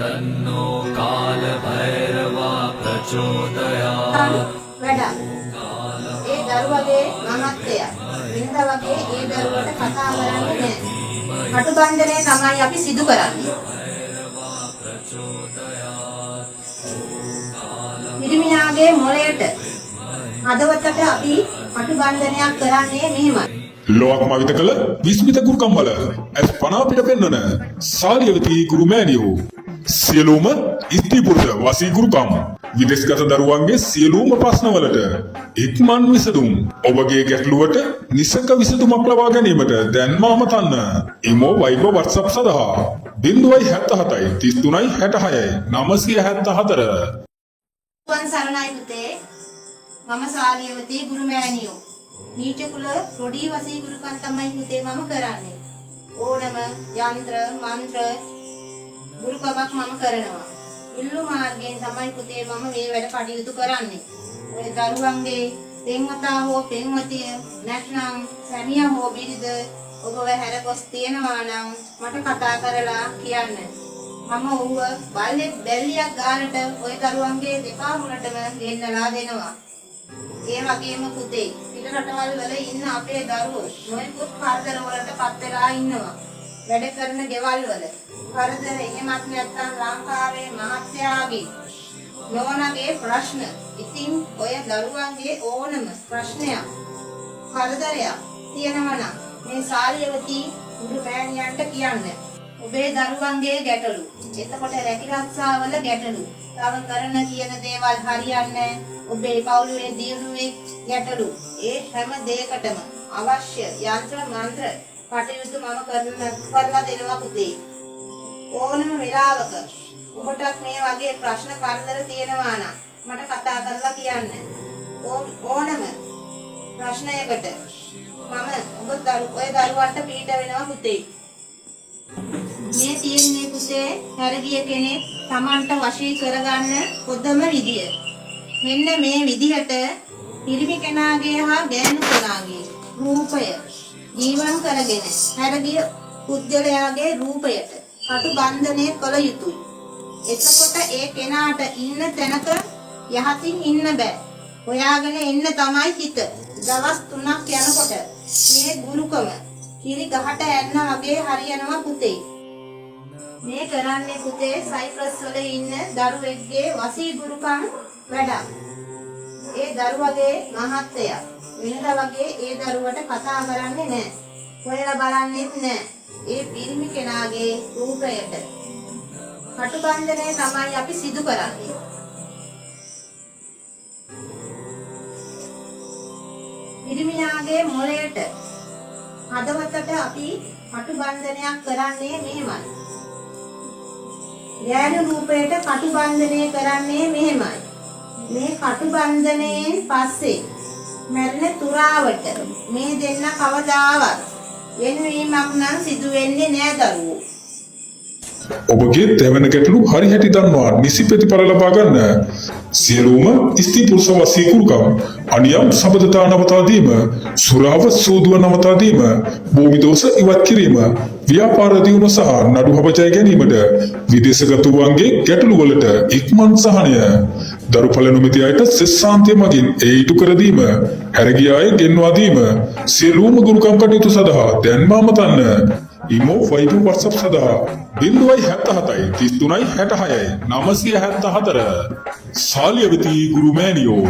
तन्नो कालभैरवा प्रचोदयात् වැඩක්. ඒ දරුවගේ මමත්වය වෙනද වගේ ඒ දරුවට කතා කරන්නේ නැහැ. කටුබන්ධනය තමයි අපි සිදු කරන්නේ. පිරිමියාගේ මොළයට හදවතට අපි කටුබන්ධනයක් කරන්නේ මෙහෙමයි. ලෝකම විත කළ විස්මිත ගුරුකම් වල ඇස් පන අපිට පෙන්වන සාලියවති ගුරු මෑණියෝ සියලුම ඉස්ති පුරුෂ වාසී ගුරුකම් විදේශගත දරුවන්ගේ සියලුම ප්‍රශ්නවලට ඉක්මන් විසඳුම් ඔබගේ ගැටලුවට නිසක විසඳුමක් ලබා ගැනීමට දැන්ම අමතන්න ඉමෝ වයිබර් WhatsApp සඳහා 077 33 66 974 වන් සරණයි පුතේ. මම සාලියවති ගුරු මෑණියෝ. නීති කුල රොඩි වසී ගුරුකම් තමයි පුතේ මම කරන්නේ. ඕනම යන්ත්‍ර මන්ත්‍ර ගුරුකමක් මම කරනවා. ඉල්ලු මාර්ගයෙන් තමයි පුතේ මම මේ වැඩ කටයුතු කරන්නේ. ඔය දරුවන්ගේ පෙන්වතා හෝ පෙන්වතිය නැත්නම් සැමියා හෝ බිරිඳ ඔබව හැරගොස් තියනවා නම් මට කතා කරලා කියන්න. මම ඌව බල්ලෙක් බැල්ලියක් ගන්නට ඔය දරුවන්ගේ දෙපා මුලටම ගෙන්නලා දෙනවා. ඒ වගේම පුතේ පිට රටවල් වල ඉන්න අපේ දරුවෝ නොයෙකුත් කරදර වලට පත් වෙලා ඉන්නවා. වැඩ කරන ගෙවල් වල කරදර එහෙමත් නැත්නම් ලංකාවේ මහත්යාගේ නෝනාගේ ප්‍රශ්න. ඉතින් ඔය දරුවන්ගේ ඕනම ප්‍රශ්නයක් කරදරයක් තියෙනවා නම් මේ සාලියවති ගුරු මෑණියන්ට කියන්න. ඔබේ දරුවන්ගේ ගැටලු, එතකොට රැකිරක්ෂාවල ගැටලු, තව කරන කියන දේවල් හරියන්නේ ඔබේ පවුලේ දියුණුවේ ගැටලු, ඒ හැම දෙයකටම අවශ්‍ය යන්ත්‍ර මන්ත්‍ර කටයුතු මම කරලා දෙනවා පුතේ. ඕනම වෙලාවක ඔබට මේ වගේ ප්‍රශ්න කරදර තියෙනවා නම් මට කතා කරලා කියන්න. ඕනම ප්‍රශ්නයකට මම ඔය දරුවන්ට පිට වෙනවා පුතේ. මේ තියෙන්නේ පුතේ හැරගිය කෙනෙක් Tamanට වශී කරගන්න පොදම විදිය. මෙන්න මේ විදිහට පිරිමි කෙනාගේ හා ගෑනු කෙනාගේ රූපය ජීවන් කරගෙන හැරගිය පුද්ගලයාගේ රූපයට කටුබන්ධනය කළ යුතුයි. එතකොට ඒ කෙනාට ඉන්න තැනක යහතින් ඉන්න බෑ. හොයාගෙන එන්න තමයි හිත. දවස් 3ක් යනකොට මේ ගුරුකම කිරි ගහට යන්න වගේ හරියනවා පුතේ. මේ කරන්නේ පුතේ සයිප්‍රස් වල ඉන්න දරුවෙක්ගේ වසී ගුරුකම් වැඩක්. ඒ දරුවගේ මහත්ය වෙනද වගේ ඒ දරුවට කතා කරන්නේ නැහැ. හොයලා බලන්නෙත් නැහැ. ඒ පිරිමි කෙනාගේ රූපයට කටුබන්ධනය තමයි අපි සිදු කරන්නේ. පිරිමියාගේ මොළයට හදවතට අපි කටුබන්ධනයක් කරන්නේ මෙහෙමයි. ගෑනු රූපයට කටුබන්ධනය කරන්නේ මෙහෙමයි. මේ කටුබන්ධනයෙන් පස්සේ මරණ තුරාවට මේ දෙන්න කවදාවත් වෙනවීමක් නම් සිදු වෙන්නේ නෑ දරුවෝ. ඔබගේ තැවෙන ගැටලු හරි හැටි දන්නවා නිසි ප්‍රතිඵල ලබා ගන්න සියලුම ස්ත්‍රී පුරුෂ වාසී ගුරුකම් අනියම් සබඳතා නවතා දීම, සුරාව සූදුව නවතා දීම, භූමි දෝෂ ඉවත් කිරීම, ව්‍යාපාර දියුණුව සහ නඩු හබජය ගැනීමට විදේශගත වූවන්ගේ ගැටලු වලට ඉක්මන් සහනය, දරුඵල නොමැති අයට සෙස්සාන්තිය මගින් ඒ ඉටු කර දීම, හැරගිය අය ගෙන්වා දීම, සියලුම ගුරුකම් කටයුතු සඳහා දැන්ම අමතන්න ඉමෝ වයිබර් WhatsApp සඳහා 077 33 66 974 සාලියවති ගුරු මෑණියෝ